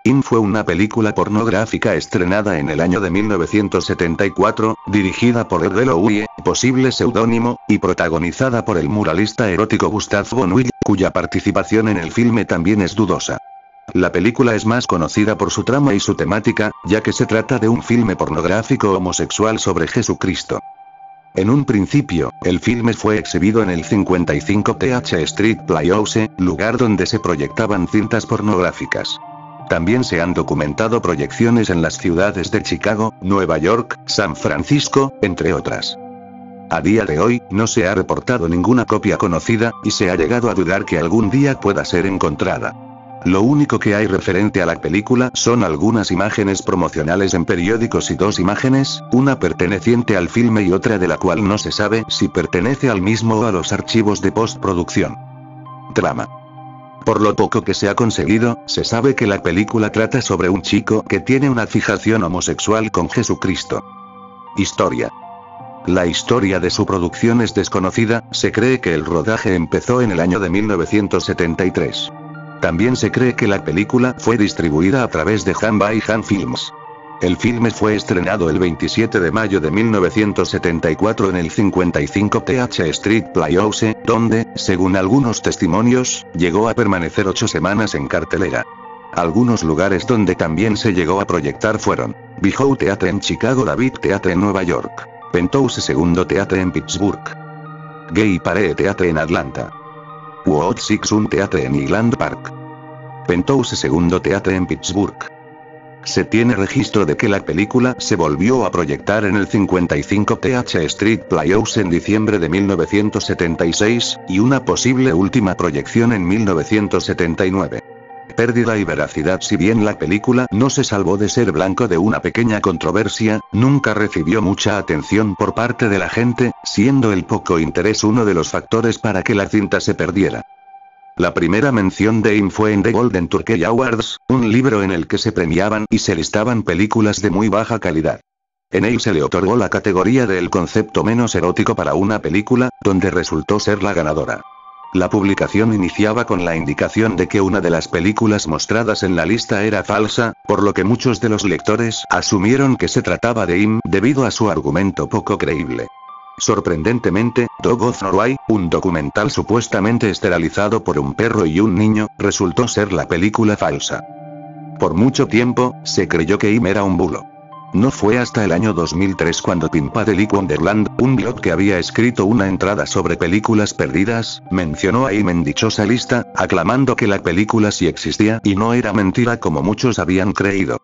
In fue una película pornográfica estrenada en el año de 1974, dirigida por Ed Louie, posible seudónimo, y protagonizada por el muralista erótico Gustav von Wild, cuya participación en el filme también es dudosa. La película es más conocida por su trama y su temática, ya que se trata de un filme pornográfico homosexual sobre Jesucristo. En un principio, el filme fue exhibido en el 55 Th Street Playhouse, lugar donde se proyectaban cintas pornográficas. También se han documentado proyecciones en las ciudades de Chicago, Nueva York, San Francisco, entre otras. A día de hoy, no se ha reportado ninguna copia conocida, y se ha llegado a dudar que algún día pueda ser encontrada. Lo único que hay referente a la película son algunas imágenes promocionales en periódicos y dos imágenes, una perteneciente al filme y otra de la cual no se sabe si pertenece al mismo o a los archivos de postproducción. Trama. Por lo poco que se ha conseguido, se sabe que la película trata sobre un chico que tiene una fijación homosexual con Jesucristo. Historia. La historia de su producción es desconocida, se cree que el rodaje empezó en el año de 1973. También se cree que la película fue distribuida a través de Han by Han Films. El filme fue estrenado el 27 de mayo de 1974 en el 55 Th Street Playhouse, donde, según algunos testimonios, llegó a permanecer 8 semanas en cartelera. Algunos lugares donde también se llegó a proyectar fueron Behow Theatre en Chicago, David Theatre en Nueva York, Penthouse Segundo Theatre en Pittsburgh, Gay Parade Theatre en Atlanta, Wood Sixun Theatre en Highland Park, Penthouse Segundo Theatre en Pittsburgh. Se tiene registro de que la película se volvió a proyectar en el 55 Th Street Playhouse en diciembre de 1976, y una posible última proyección en 1979. Pérdida y veracidad. Si bien la película no se salvó de ser blanco de una pequeña controversia, nunca recibió mucha atención por parte de la gente, siendo el poco interés uno de los factores para que la cinta se perdiera. La primera mención de In fue en The Golden Turkey Awards, un libro en el que se premiaban y se listaban películas de muy baja calidad. En él se le otorgó la categoría de el concepto menos erótico para una película, donde resultó ser la ganadora. La publicación iniciaba con la indicación de que una de las películas mostradas en la lista era falsa, por lo que muchos de los lectores asumieron que se trataba de In debido a su argumento poco creíble. Sorprendentemente, Dog of Norway, un documental supuestamente esterilizado por un perro y un niño, resultó ser la película falsa. Por mucho tiempo, se creyó que Im era un bulo. No fue hasta el año 2003 cuando Pimpadelic Wonderland, un blog que había escrito una entrada sobre películas perdidas, mencionó a Im en dichosa lista, aclamando que la película sí existía y no era mentira como muchos habían creído.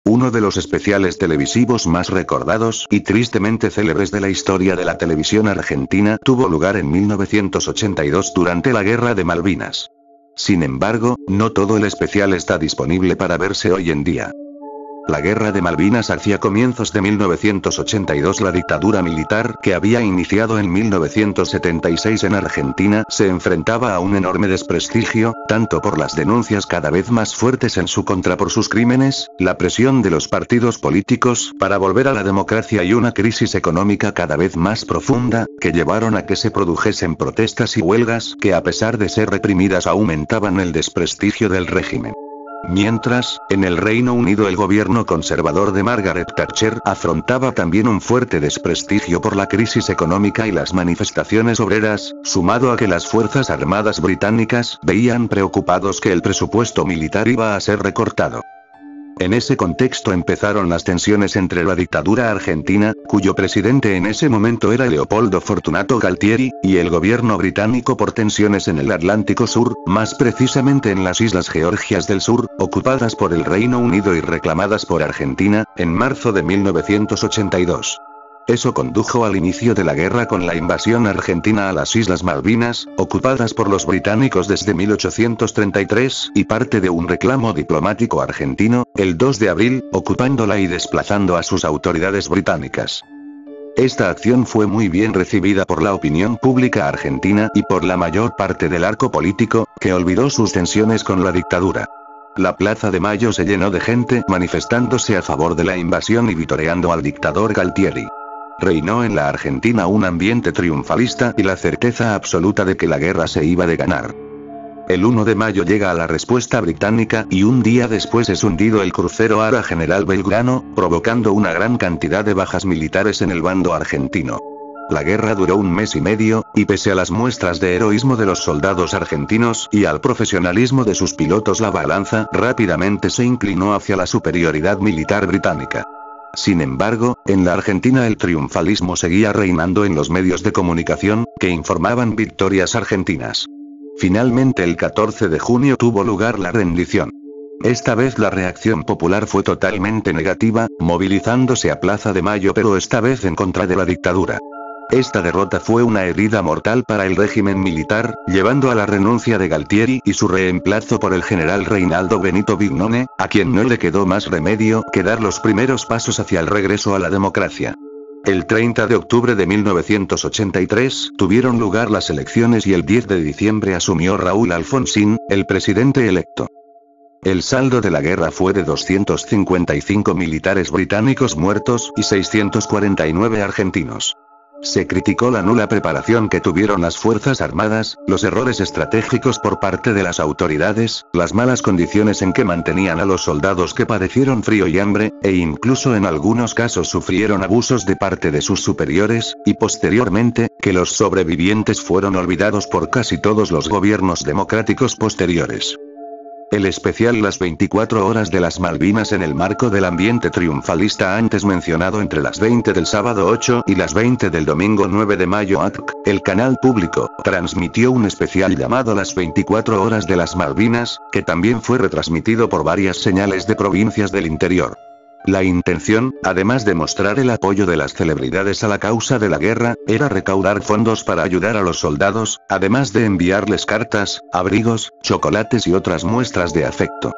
Uno de los especiales televisivos más recordados y tristemente célebres de la historia de la televisión argentina tuvo lugar en 1982 durante la Guerra de Malvinas. Sin embargo, no todo el especial está disponible para verse hoy en día. La Guerra de Malvinas. Hacia comienzos de 1982 la dictadura militar que había iniciado en 1976 en Argentina se enfrentaba a un enorme desprestigio, tanto por las denuncias cada vez más fuertes en su contra por sus crímenes, la presión de los partidos políticos para volver a la democracia y una crisis económica cada vez más profunda, que llevaron a que se produjesen protestas y huelgas que a pesar de ser reprimidas aumentaban el desprestigio del régimen. Mientras, en el Reino Unido el gobierno conservador de Margaret Thatcher afrontaba también un fuerte desprestigio por la crisis económica y las manifestaciones obreras, sumado a que las Fuerzas Armadas británicas veían preocupados que el presupuesto militar iba a ser recortado. En ese contexto empezaron las tensiones entre la dictadura argentina, cuyo presidente en ese momento era Leopoldo Fortunato Galtieri, y el gobierno británico por tensiones en el Atlántico Sur, más precisamente en las Islas Georgias del Sur, ocupadas por el Reino Unido y reclamadas por Argentina, en marzo de 1982. Eso condujo al inicio de la guerra con la invasión argentina a las Islas Malvinas, ocupadas por los británicos desde 1833, y parte de un reclamo diplomático argentino, el 2 de abril, ocupándola y desplazando a sus autoridades británicas. Esta acción fue muy bien recibida por la opinión pública argentina y por la mayor parte del arco político, que olvidó sus tensiones con la dictadura. La Plaza de Mayo se llenó de gente manifestándose a favor de la invasión y vitoreando al dictador Galtieri. Reinó en la Argentina un ambiente triunfalista y la certeza absoluta de que la guerra se iba de ganar. El 1 de mayo llega la respuesta británica y un día después es hundido el crucero Ara General Belgrano, provocando una gran cantidad de bajas militares en el bando argentino. La guerra duró un mes y medio, y pese a las muestras de heroísmo de los soldados argentinos y al profesionalismo de sus pilotos, la balanza rápidamente se inclinó hacia la superioridad militar británica. Sin embargo, en la Argentina el triunfalismo seguía reinando en los medios de comunicación, que informaban victorias argentinas. Finalmente el 14 de junio tuvo lugar la rendición. Esta vez la reacción popular fue totalmente negativa, movilizándose a Plaza de Mayo, pero esta vez en contra de la dictadura. Esta derrota fue una herida mortal para el régimen militar, llevando a la renuncia de Galtieri y su reemplazo por el general Reinaldo Benito Vignone, a quien no le quedó más remedio que dar los primeros pasos hacia el regreso a la democracia. El 30 de octubre de 1983 tuvieron lugar las elecciones y el 10 de diciembre asumió Raúl Alfonsín, el presidente electo. El saldo de la guerra fue de 255 militares británicos muertos y 649 argentinos. Se criticó la nula preparación que tuvieron las Fuerzas Armadas, los errores estratégicos por parte de las autoridades, las malas condiciones en que mantenían a los soldados que padecieron frío y hambre, e incluso en algunos casos sufrieron abusos de parte de sus superiores, y posteriormente, que los sobrevivientes fueron olvidados por casi todos los gobiernos democráticos posteriores. El especial Las 24 horas de las Malvinas en el marco del ambiente triunfalista antes mencionado entre las 20 del sábado 8 y las 20 del domingo 9 de mayo el canal público, transmitió un especial llamado Las 24 horas de las Malvinas, que también fue retransmitido por varias señales de provincias del interior. La intención, además de mostrar el apoyo de las celebridades a la causa de la guerra, era recaudar fondos para ayudar a los soldados, además de enviarles cartas, abrigos, chocolates y otras muestras de afecto.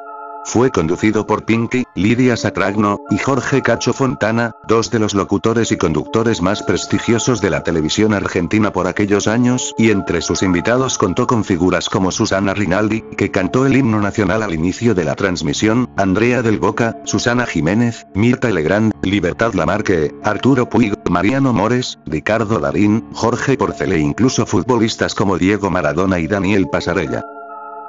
Fue conducido por Pinky, Lidia Satragno, y Jorge Cacho Fontana, dos de los locutores y conductores más prestigiosos de la televisión argentina por aquellos años, y entre sus invitados contó con figuras como Susana Rinaldi, que cantó el himno nacional al inicio de la transmisión, Andrea del Boca, Susana Jiménez, Mirta Legrand, Libertad Lamarque, Arturo Puig, Mariano Mores, Ricardo Darín, Jorge Porcel e incluso futbolistas como Diego Maradona y Daniel Pasarella.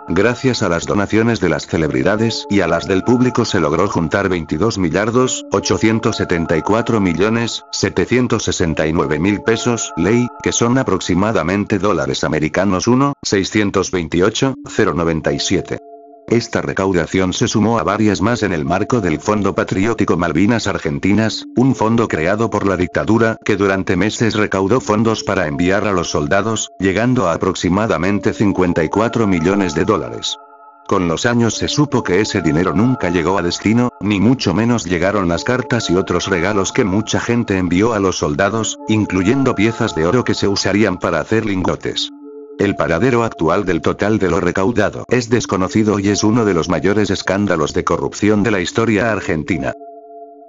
Gracias a las donaciones de las celebridades y a las del público se logró juntar 22.874.769.000 pesos, ley, que son aproximadamente dólares americanos 1.628.097. Esta recaudación se sumó a varias más en el marco del Fondo Patriótico Malvinas Argentinas, un fondo creado por la dictadura que durante meses recaudó fondos para enviar a los soldados, llegando a aproximadamente 54 millones de dólares. Con los años se supo que ese dinero nunca llegó a destino, ni mucho menos llegaron las cartas y otros regalos que mucha gente envió a los soldados, incluyendo piezas de oro que se usarían para hacer lingotes. El paradero actual del total de lo recaudado es desconocido y es uno de los mayores escándalos de corrupción de la historia argentina.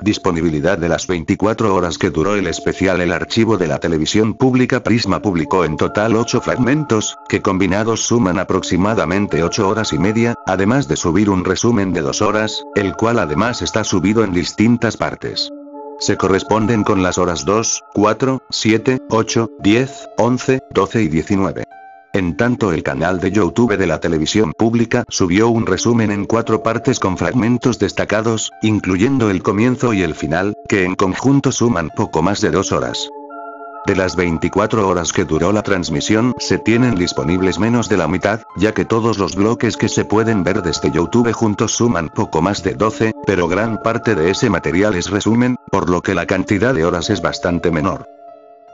Disponibilidad de las 24 horas que duró el especial. El archivo de la televisión pública Prisma publicó en total 8 fragmentos, que combinados suman aproximadamente 8 horas y media, además de subir un resumen de 2 horas, el cual además está subido en distintas partes. Se corresponden con las horas 2, 4, 7, 8, 10, 11, 12 y 19. En tanto el canal de YouTube de la televisión pública subió un resumen en 4 partes con fragmentos destacados, incluyendo el comienzo y el final, que en conjunto suman poco más de 2 horas. De las 24 horas que duró la transmisión, se tienen disponibles menos de la mitad, ya que todos los bloques que se pueden ver desde YouTube juntos suman poco más de 12, pero gran parte de ese material es resumen, por lo que la cantidad de horas es bastante menor.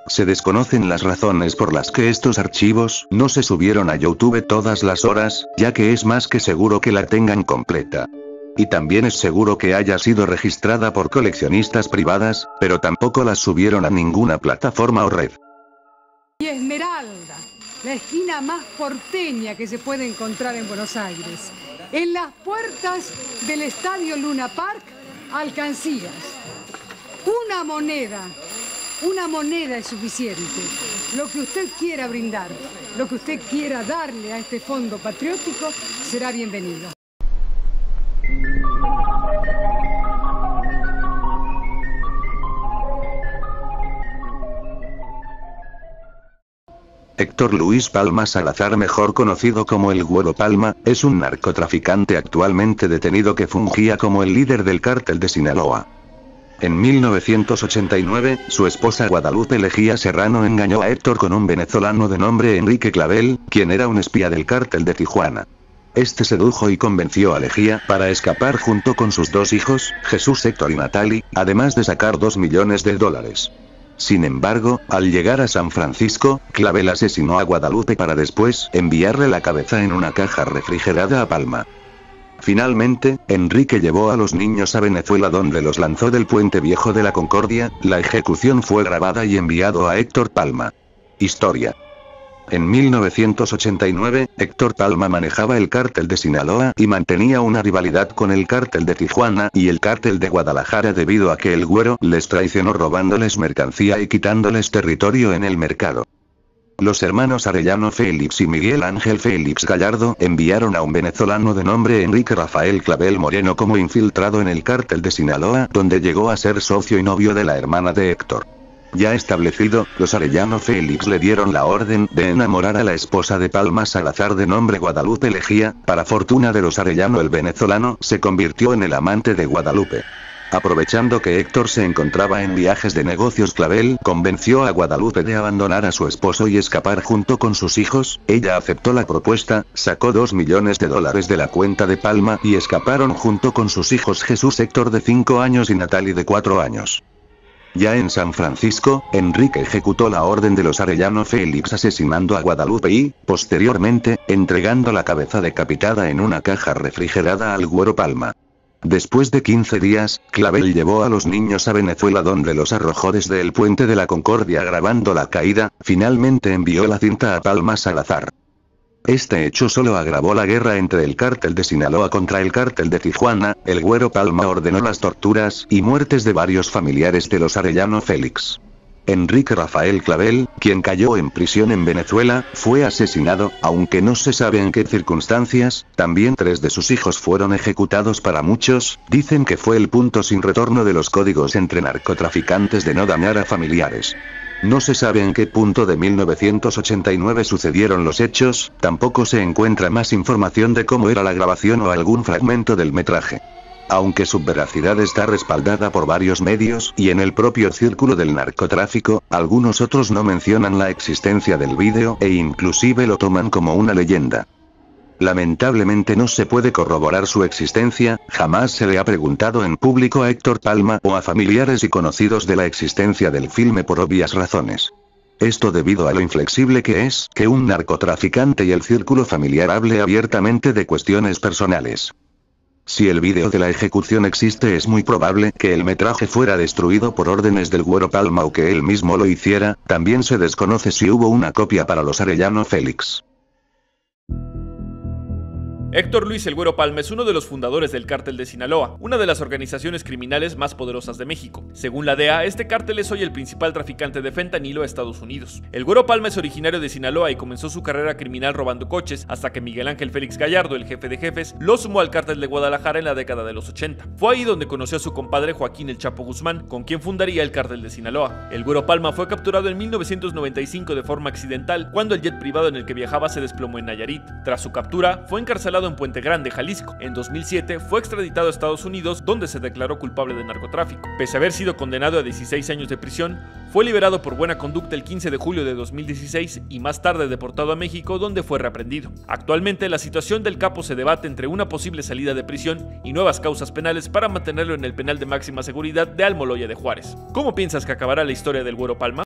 Se desconocen las razones por las que estos archivos no se subieron a YouTube todas las horas, ya que es más que seguro que la tengan completa. Y también es seguro que haya sido registrada por coleccionistas privadas, pero tampoco las subieron a ninguna plataforma o red. Y Esmeralda, la esquina más porteña que se puede encontrar en Buenos Aires. En las puertas del Estadio Luna Park, alcancías. Una moneda es suficiente. Lo que usted quiera brindar, lo que usted quiera darle a este fondo patriótico, será bienvenido. Héctor Luis Palma Salazar, mejor conocido como el Güero Palma, es un narcotraficante actualmente detenido que fungía como el líder del cártel de Sinaloa. En 1989, su esposa Guadalupe Lejía Serrano engañó a Héctor con un venezolano de nombre Enrique Clavel, quien era un espía del cártel de Tijuana. Este sedujo y convenció a Lejía para escapar junto con sus dos hijos, Jesús, Héctor y Natalie, además de sacar $2 millones. Sin embargo, al llegar a San Francisco, Clavel asesinó a Guadalupe para después enviarle la cabeza en una caja refrigerada a Palma. Finalmente, Enrique llevó a los niños a Venezuela, donde los lanzó del Puente Viejo de la Concordia. La ejecución fue grabada y enviado a Héctor Palma. Historia. En 1989, Héctor Palma manejaba el cártel de Sinaloa y mantenía una rivalidad con el cártel de Tijuana y el cártel de Guadalajara debido a que el Güero les traicionó robándoles mercancía y quitándoles territorio en el mercado. Los hermanos Arellano Félix y Miguel Ángel Félix Gallardo enviaron a un venezolano de nombre Enrique Rafael Clavel Moreno como infiltrado en el cártel de Sinaloa, donde llegó a ser socio y novio de la hermana de Héctor. Ya establecido, los Arellano Félix le dieron la orden de enamorar a la esposa de Palma Salazar de nombre Guadalupe Lejía. Para fortuna de los Arellano, el venezolano se convirtió en el amante de Guadalupe. Aprovechando que Héctor se encontraba en viajes de negocios, Clavel convenció a Guadalupe de abandonar a su esposo y escapar junto con sus hijos. Ella aceptó la propuesta, sacó $2 millones de la cuenta de Palma y escaparon junto con sus hijos Jesús, Héctor de 5 años y Natalie de 4 años. Ya en San Francisco, Enrique ejecutó la orden de los Arellano Félix asesinando a Guadalupe y, posteriormente, entregando la cabeza decapitada en una caja refrigerada al Güero Palma. Después de 15 días, Clavel llevó a los niños a Venezuela, donde los arrojó desde el Puente de la Concordia grabando la caída. Finalmente envió la cinta a Palma Salazar. Este hecho solo agravó la guerra entre el cártel de Sinaloa contra el cártel de Tijuana. El Güero Palma ordenó las torturas y muertes de varios familiares de los Arellano Félix. Enrique Rafael Clavel, quien cayó en prisión en Venezuela, fue asesinado, aunque no se sabe en qué circunstancias. También 3 de sus hijos fueron ejecutados. Para muchos, dicen que fue el punto sin retorno de los códigos entre narcotraficantes de no dañar a familiares. No se sabe en qué punto de 1989 sucedieron los hechos, tampoco se encuentra más información de cómo era la grabación o algún fragmento del metraje. Aunque su veracidad está respaldada por varios medios y en el propio círculo del narcotráfico, algunos otros no mencionan la existencia del vídeo e inclusive lo toman como una leyenda. Lamentablemente no se puede corroborar su existencia. Jamás se le ha preguntado en público a Héctor Palma o a familiares y conocidos de la existencia del filme por obvias razones. Esto debido a lo inflexible que es que un narcotraficante y el círculo familiar hable abiertamente de cuestiones personales. Si el vídeo de la ejecución existe, es muy probable que el metraje fuera destruido por órdenes del Güero Palma o que él mismo lo hiciera. También se desconoce si hubo una copia para los Arellano Félix. Héctor Luis El Güero Palma es uno de los fundadores del Cártel de Sinaloa, una de las organizaciones criminales más poderosas de México. Según la DEA, este cártel es hoy el principal traficante de fentanilo a Estados Unidos. El Güero Palma es originario de Sinaloa y comenzó su carrera criminal robando coches, hasta que Miguel Ángel Félix Gallardo, el jefe de jefes, lo sumó al Cártel de Guadalajara en la década de los 80. Fue ahí donde conoció a su compadre Joaquín El Chapo Guzmán, con quien fundaría el Cártel de Sinaloa. El Güero Palma fue capturado en 1995 de forma accidental, cuando el jet privado en el que viajaba se desplomó en Nayarit. Tras su captura, fue encarcelado en Puente Grande, Jalisco. En 2007 fue extraditado a Estados Unidos, donde se declaró culpable de narcotráfico. Pese a haber sido condenado a 16 años de prisión, fue liberado por buena conducta el 15 de julio de 2016 y más tarde deportado a México, donde fue reaprendido. Actualmente la situación del capo se debate entre una posible salida de prisión y nuevas causas penales para mantenerlo en el penal de máxima seguridad de Almoloya de Juárez. ¿Cómo piensas que acabará la historia del Güero Palma?